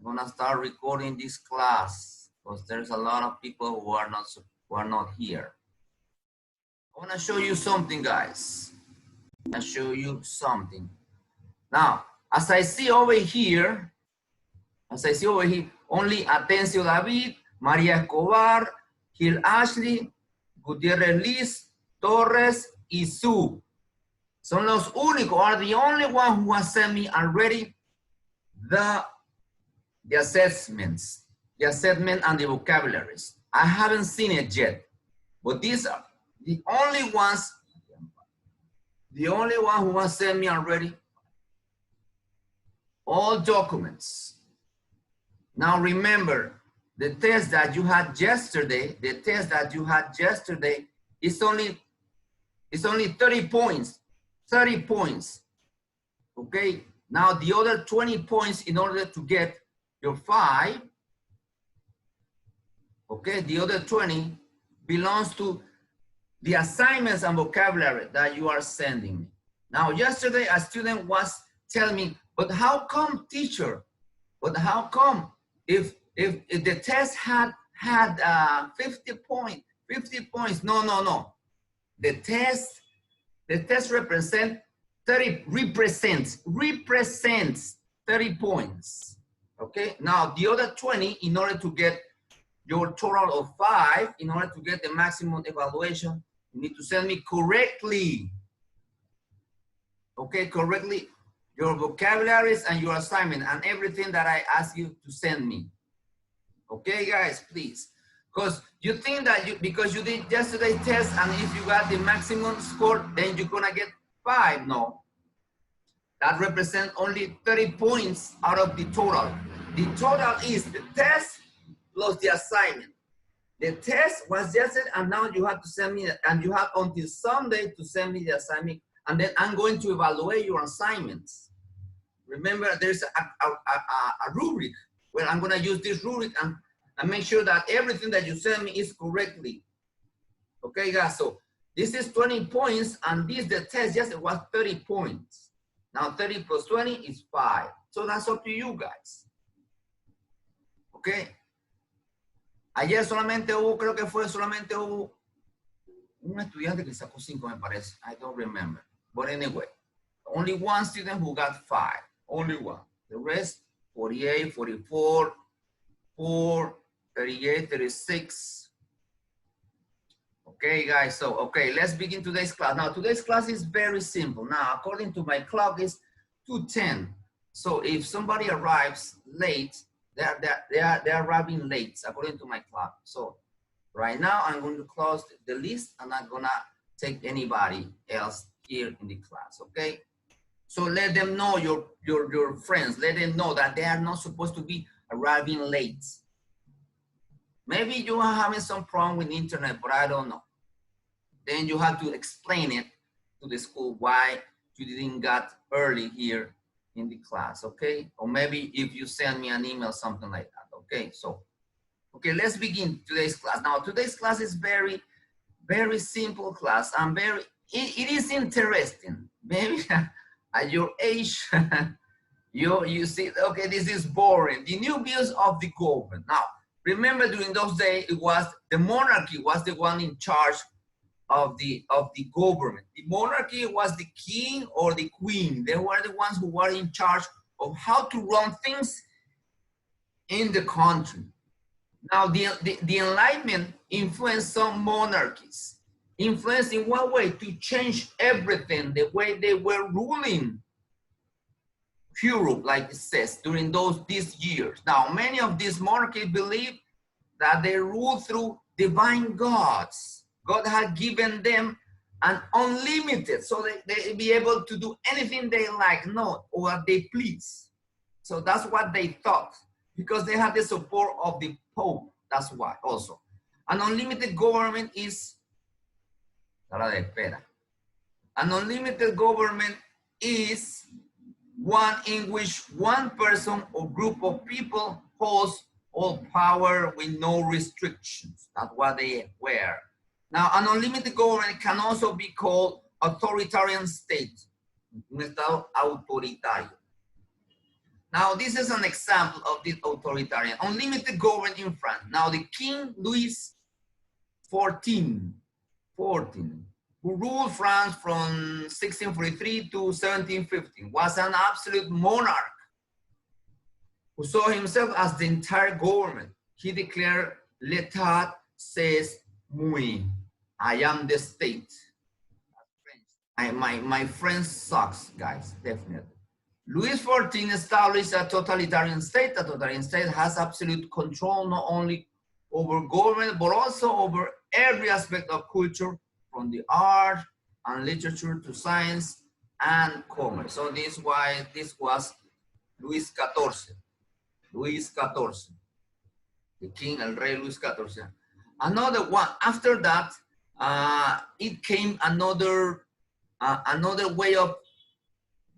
gonna start recording this class because there's a lot of people who are not here. I wanna show you something, guys. I'll show you something. Now, as I see over here, only Atencio David, María Escobar, Gil Ashley, Gutierrez Liz, Torres, y Sue. Son los únicos, are the only one who has sent me already the assessment and the vocabularies. I haven't seen it yet, but these are the only ones, who has sent me already all documents. Now remember, the test that you had yesterday, is only 30 points. 30 points. Okay. Now the other 20 points in order to get your 5. Okay, the other 20 belongs to the assignments and vocabulary that you are sending me. Now yesterday a student was telling me, but how come, teacher? But how come if the test had 50 points? No. The test represents 30 points. Okay. Now the other 20, in order to get your total of 5, in order to get the maximum evaluation, you need to send me correctly. Okay, correctly your vocabularies and your assignment and everything that I ask you to send me. Okay, guys, please. Because you think that because you did yesterday's test and if you got the maximum score, then you're gonna get 5. No. That represents only 30 points out of the total. The total is the test plus the assignment. The test was yesterday and now you have to send me, and you have until Sunday to send me the assignment, and then I'm going to evaluate your assignments. Remember, there's a rubric where I'm gonna use this rubric and make sure that everything that you send me is correctly. Okay, guys, so this is 20 points and the test yesterday was 30 points. Now 30 plus 20 is 5. So that's up to you guys. Okay. Ayer creo que solamente hubo un estudiante que sacó 5, me parece. I don't remember. But anyway, only one student who got 5. Only one. The rest, 48, 44, 4, 38, 36. Okay, guys, so, okay, let's begin today's class. Now, today's class is very simple. Now, according to my clock, it's 2:10. So if somebody arrives late, they're arriving late, according to my clock. So right now, I'm going to close the list. I'm not gonna take anybody else here in the class, okay? So let them know, your friends, let them know that they are not supposed to be arriving late. Maybe you are having some problem with the internet, but I don't know. Then you have to explain it to the school why you didn't get early here in the class, okay? Or maybe if you send me an email, something like that, okay? So, okay, let's begin today's class. Now, today's class is very, very simple class. It is interesting. Maybe at your age, you see, okay, this is boring. The new views of the government. Now, remember during those days, it was the monarchy was the one in charge of the government. The monarchy was the king or the queen. They were the ones who were in charge of how to run things in the country. Now, the Enlightenment influenced some monarchies. Influenced in what way? To change everything, the way they were ruling Europe, like it says, during these years. Now, many of these monarchies believe that they rule through divine gods. God had given them an unlimited, so they be able to do anything they like, or what they please. So that's what they thought, because they had the support of the Pope. That's why also. An unlimited government is, an unlimited government is one in which one person or group of people holds all power with no restrictions. That's what they were. Now, an unlimited government can also be called authoritarian state, un estado autoritario. Now, this is an example of this authoritarian, unlimited government in France. Now, the King Louis XIV, who ruled France from 1643 to 1715, was an absolute monarch who saw himself as the entire government. He declared, "L'État c'est moi." I am the state. My French sucks, guys, definitely. Louis XIV established a totalitarian state. A totalitarian state has absolute control not only over government, but also over every aspect of culture, from the art and literature to science and commerce. So this was Luis XIV. Luis XIV, the king, el rey Luis XIV. Another one, after that, it came another way of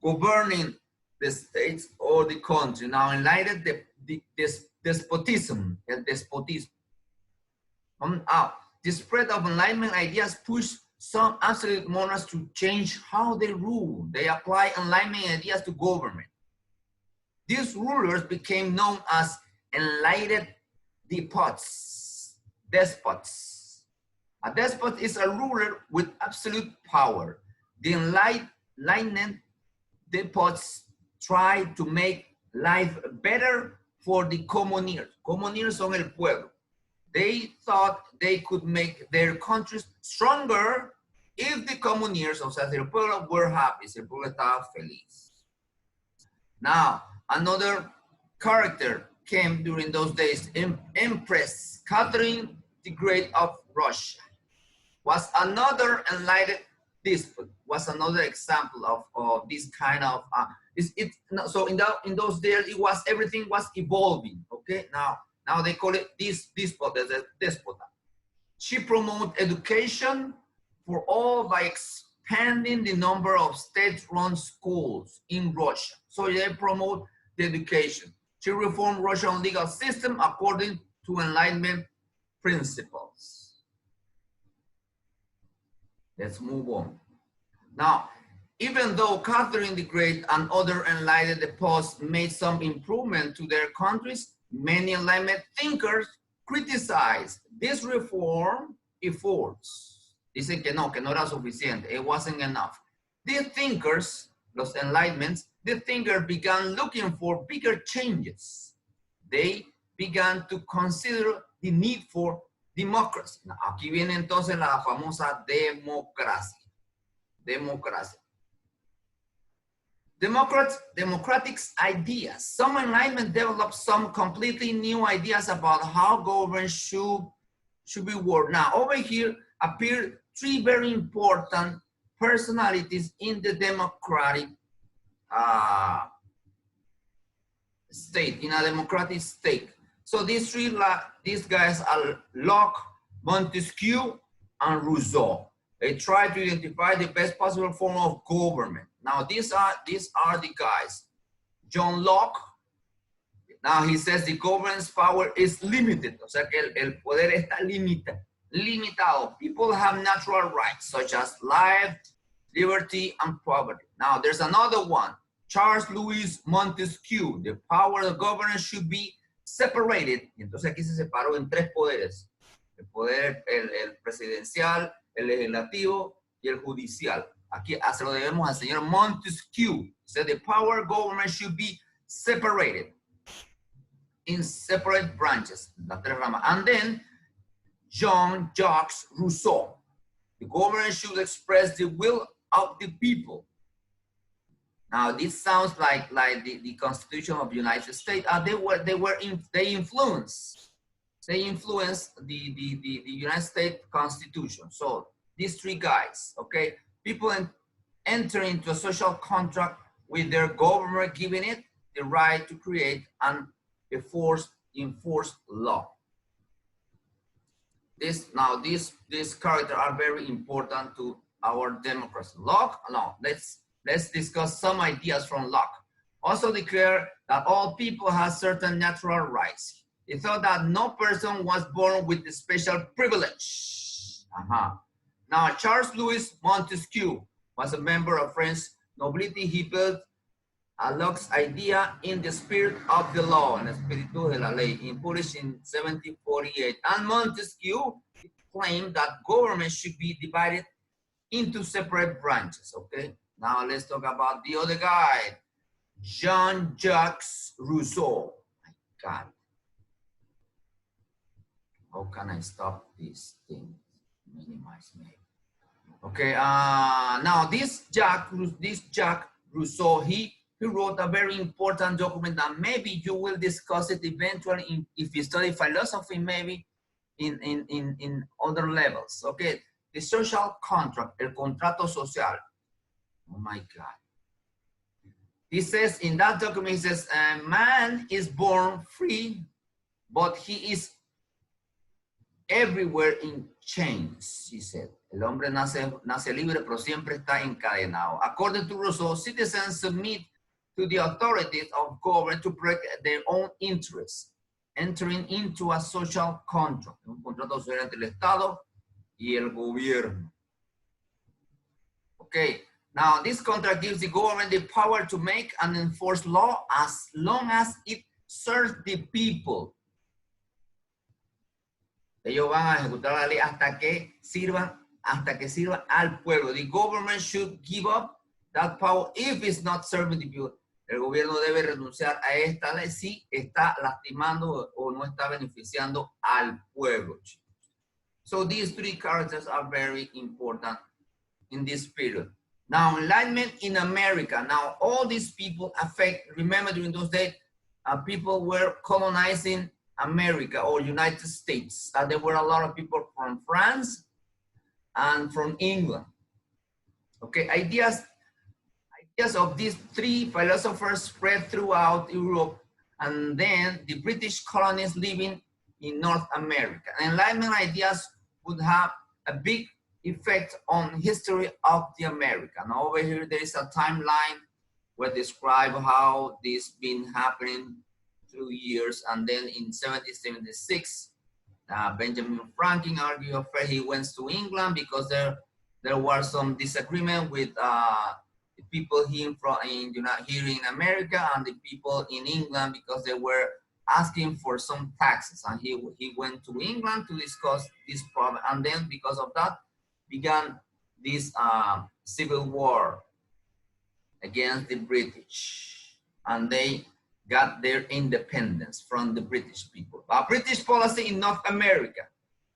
governing the states or the country. Now, enlightened despotism, el despotismo. The spread of Enlightenment ideas pushed some absolute monarchs to change how they rule. They apply Enlightenment ideas to government. These rulers became known as enlightened despots. A despot is a ruler with absolute power. The enlightened despots try to make life better for the commoneers. Commoneers son el pueblo. They thought they could make their countries stronger if the commoneers, o sea, si el pueblo were happy, si el pueblo estaba feliz. Now, another character came during those days. Empress Catherine the Great of Russia was another enlightened despot, was another example of this kind of, so in those days, everything was evolving, okay? Now they call it despota. She promoted education for all by expanding the number of state-run schools in Russia. So they promote the education. She reformed Russian legal system according to Enlightenment principles. Let's move on. Now, even though Catherine the Great and other enlightened despots made some improvement to their countries, many Enlightenment thinkers criticized this reform efforts. Dicen que no era suficiente, it wasn't enough. These thinkers, los Enlightenments, the thinkers began looking for bigger changes. They began to consider the need for democracy. Now, aquí viene entonces la famosa democracia. Democratic ideas. Some Enlightenment developed some completely new ideas about how government should be worked. Now, over here appear three very important personalities in the democratic state, in a democratic state. So these guys are Locke, Montesquieu, and Rousseau. They try to identify the best possible form of government. Now, these are the guys. John Locke, now he says the government's power is limited. O sea que el poder está limitado. People have natural rights such as life, liberty, and property. Now, there's another one. Charles Louis Montesquieu. The power of the government should be separated. Y entonces aquí se separó en tres poderes. El poder, el presidencial, el legislativo y el judicial. Aquí se lo debemos al señor Montesquieu. So the power of government should be separated in separate branches, las tres ramas. And then Jean-Jacques Rousseau. The government should express the will of the people. Now this sounds like the Constitution of the United States. They influenced the United States Constitution. So these three guys, okay, people enter into a social contract with their government, giving it the right to create and enforce law. These characters are very important to our democracy. Locke, no, let's discuss some ideas from Locke. Also declare that all people have certain natural rights. He thought that no person was born with a special privilege. Now, Charles Louis Montesquieu was a member of French nobility. He built Locke's idea in the spirit of the law, en espíritu de la ley, published in 1748. And Montesquieu claimed that government should be divided into separate branches, okay? Now let's talk about the other guy, Jean-Jacques Rousseau. My God. How can I stop this thing? Minimize maybe. Okay, now this Jacques Rousseau, he wrote a very important document that maybe you will discuss it eventually if you study philosophy, maybe in other levels. Okay, the social contract, el contrato social. Oh my God. He says in that document, he says, man is born free, but he is everywhere in chains, he said. El hombre nace libre, pero siempre está encadenado. According to Rousseau, citizens submit to the authorities of government to protect their own interests, entering into a social contract, un contrato social entre el Estado y el gobierno. Okay, now this contract gives the government the power to make and enforce law as long as it serves the people. Ellos van a ejecutar la ley hasta que sirva al pueblo. The government should give up that power if it's not serving the people. El gobierno debe renunciar a esta ley si está lastimando o no está beneficiando al pueblo. So these three characters are very important in this period. Now, enlightenment in America. Now, all these people remember during those days, people were colonizing America or United States. There were a lot of people from France and from England. Okay, ideas of these three philosophers spread throughout Europe, and then the British colonies living in North America. Enlightenment ideas would have a big effect on history of the America. Now over here there is a timeline where describe how this been happening through years, and then in 1776, Benjamin Franklin argued he went to England because there was some disagreement with the people here in America and the people in England because they were asking for some taxes, and he went to England to discuss this problem, and then because of that began this civil war against the British, and they got their independence from the British people. British policy in North America.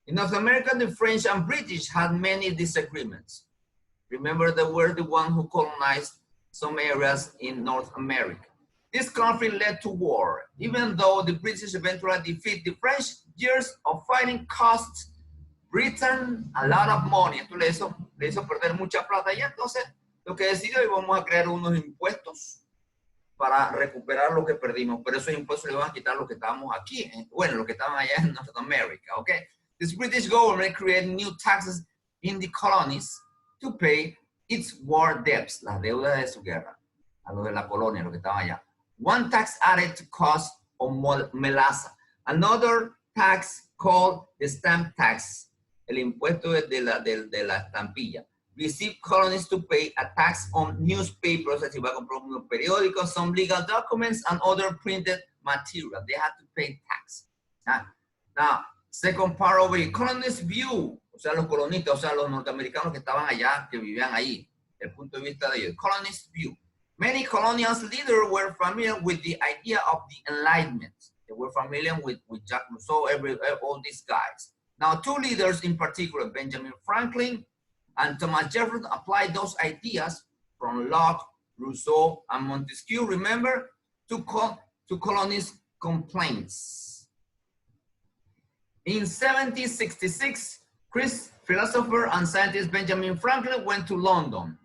In North America, the French and British had many disagreements. Remember, they were the one who colonized some areas in North America. This conflict led to war. Even though the British eventually defeated the French, years of fighting cost Britain a lot of money. Entonces le hizo perder mucha plata, y entonces lo que decidió es vamos a crear unos impuestos para recuperar lo que perdimos, pero esos impuestos le van a quitar lo que estábamos aquí, bueno, lo que estaban allá en North America, okay? This British government created new taxes in the colonies to pay its war debts, las deudas de su guerra, a los de la colonia, los que estaban allá. One tax added to cost on melaza. Another tax called the stamp tax, el impuesto de la estampilla. Received colonies to pay a tax on newspapers, as if I comprar unos periódicos, some legal documents, and other printed material. They had to pay tax. Now, second part over here, colonists view, o sea, los colonistas, o sea, los norteamericanos que estaban allá, que vivían ahí, el punto de vista de ellos. Colonists view. Many colonial leaders were familiar with the idea of the Enlightenment. They were familiar with Jacques Rousseau, all these guys. Now, two leaders in particular, Benjamin Franklin and Thomas Jefferson, applied those ideas from Locke, Rousseau, and Montesquieu, remember, to colonists' complaints. In 1766, philosopher and scientist Benjamin Franklin went to London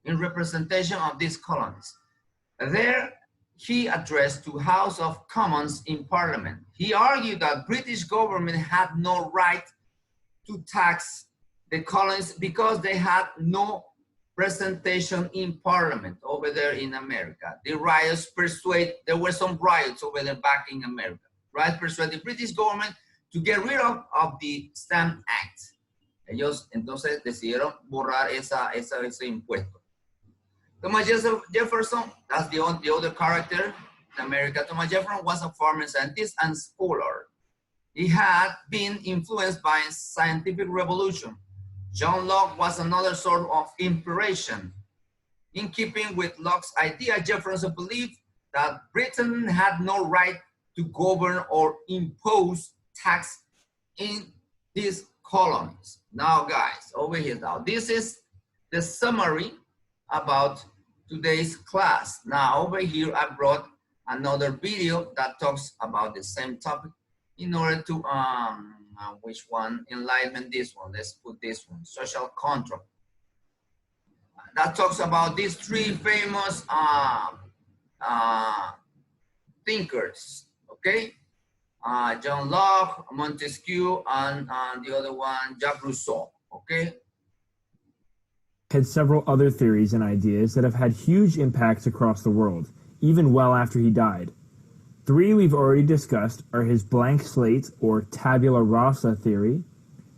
in representation of these colonies. There, he addressed to House of Commons in Parliament. He argued that British government had no right to tax the colonies because they had no representation in Parliament over there in America. The riots there were some riots over there back in America. Riots persuaded the British government to get rid of the Stamp Act. Ellos entonces decidieron borrar ese impuesto. Thomas Jefferson, that's the other character in America. Thomas Jefferson was a farmer, scientist, and scholar. He had been influenced by scientific revolution. John Locke was another sort of inspiration. In keeping with Locke's idea, Jefferson believed that Britain had no right to govern or impose tax in his colonies. Now, guys, over here now, this is the summary about today's class. Now, over here, I brought another video that talks about the same topic in order to, which one? Enlightenment, this one. Let's put this one, social contract. That talks about these three famous thinkers, okay? John Locke, Montesquieu, and the other one, Jacques Rousseau, okay? Had several other theories and ideas that have had huge impacts across the world, even well after he died. Three we've already discussed are his blank slate or tabula rasa theory,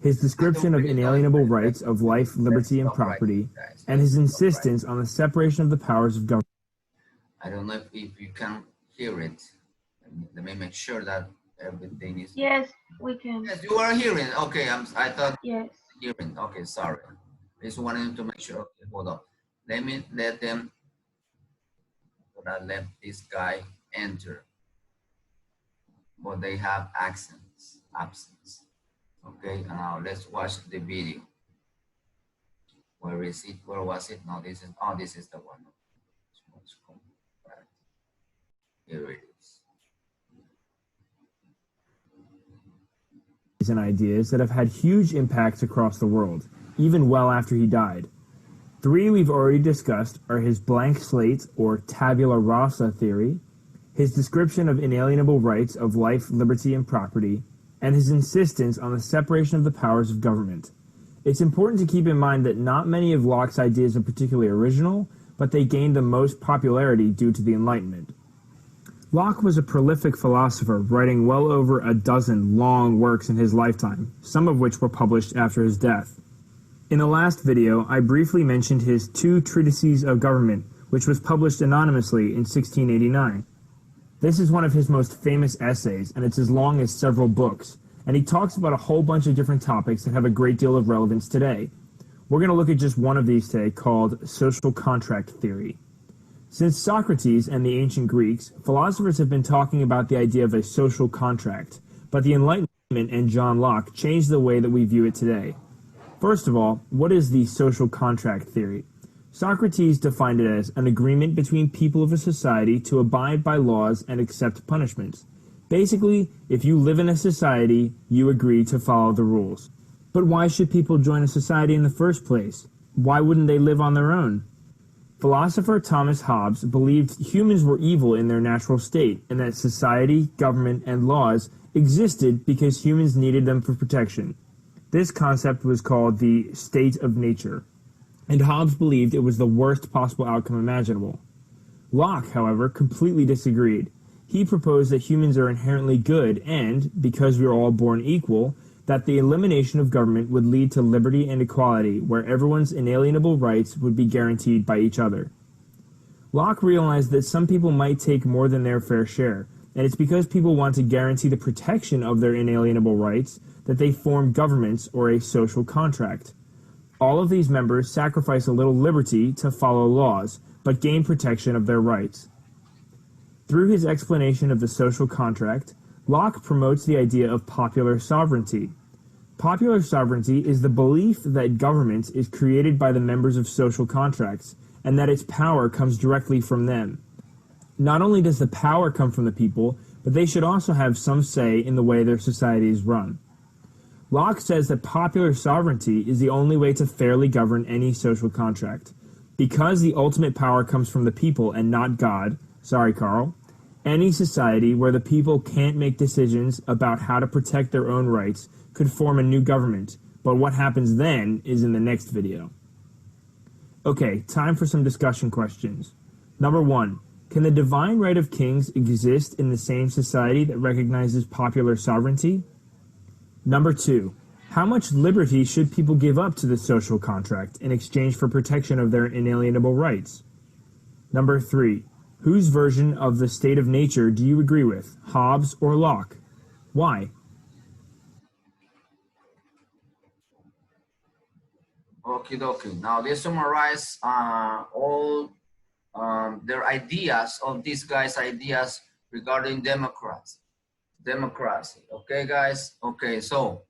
his description of inalienable rights of life, liberty, and property, and his insistence on the separation of the powers of government. I don't know if you can hear it. Let me make sure that everything is... Yes, we can. Yes, you are hearing. Okay, I thought... Yes. Hearing. Okay, sorry. I just wanted to make sure. Okay, hold on. Let them... Let this guy enter. But they have absence. Okay, now let's watch the video. Where is it? Where was it? No, this is the one. Here it is. And ideas that have had huge impacts across the world, even well after he died. Three we've already discussed are his blank slate or tabula rasa theory, his description of inalienable rights of life, liberty, and property, and his insistence on the separation of the powers of government. It's important to keep in mind that not many of Locke's ideas are particularly original, but they gained the most popularity due to the Enlightenment. Locke was a prolific philosopher, writing well over a dozen long works in his lifetime, some of which were published after his death. In the last video, I briefly mentioned his two treatises of government, which was published anonymously in 1689. This is one of his most famous essays, and it's as long as several books, and he talks about a whole bunch of different topics that have a great deal of relevance today. We're going to look at just one of these today, called social contract theory. Since Socrates and the ancient Greeks, philosophers have been talking about the idea of a social contract, but the Enlightenment and John Locke changed the way that we view it today. First of all, what is the social contract theory? Socrates defined it as an agreement between people of a society to abide by laws and accept punishments. Basically, if you live in a society, you agree to follow the rules. But why should people join a society in the first place? Why wouldn't they live on their own? Philosopher Thomas Hobbes believed humans were evil in their natural state, and that society, government, and laws existed because humans needed them for protection. This concept was called the state of nature, and Hobbes believed it was the worst possible outcome imaginable. Locke, however, completely disagreed. He proposed that humans are inherently good and, because we are all born equal, that the elimination of government would lead to liberty and equality, where everyone's inalienable rights would be guaranteed by each other. Locke realized that some people might take more than their fair share, and it's because people want to guarantee the protection of their inalienable rights that they form governments or a social contract. All of these members sacrifice a little liberty to follow laws, but gain protection of their rights. Through his explanation of the social contract, Locke promotes the idea of popular sovereignty. Popular sovereignty is the belief that government is created by the members of social contracts, and that its power comes directly from them. Not only does the power come from the people, but they should also have some say in the way their society is run. Locke says that popular sovereignty is the only way to fairly govern any social contract. Because the ultimate power comes from the people and not God, sorry Carl, any society where the people can't make decisions about how to protect their own rights could form a new government, but what happens then is in the next video. Okay, time for some discussion questions. Number 1, can the divine right of kings exist in the same society that recognizes popular sovereignty? Number 2, how much liberty should people give up to the social contract in exchange for protection of their inalienable rights? Number 3. Whose version of the state of nature do you agree with, Hobbes or Locke? Why? Okay, okay. Now they summarize all their ideas of these guys' ideas regarding democracy. Okay, guys. Okay, so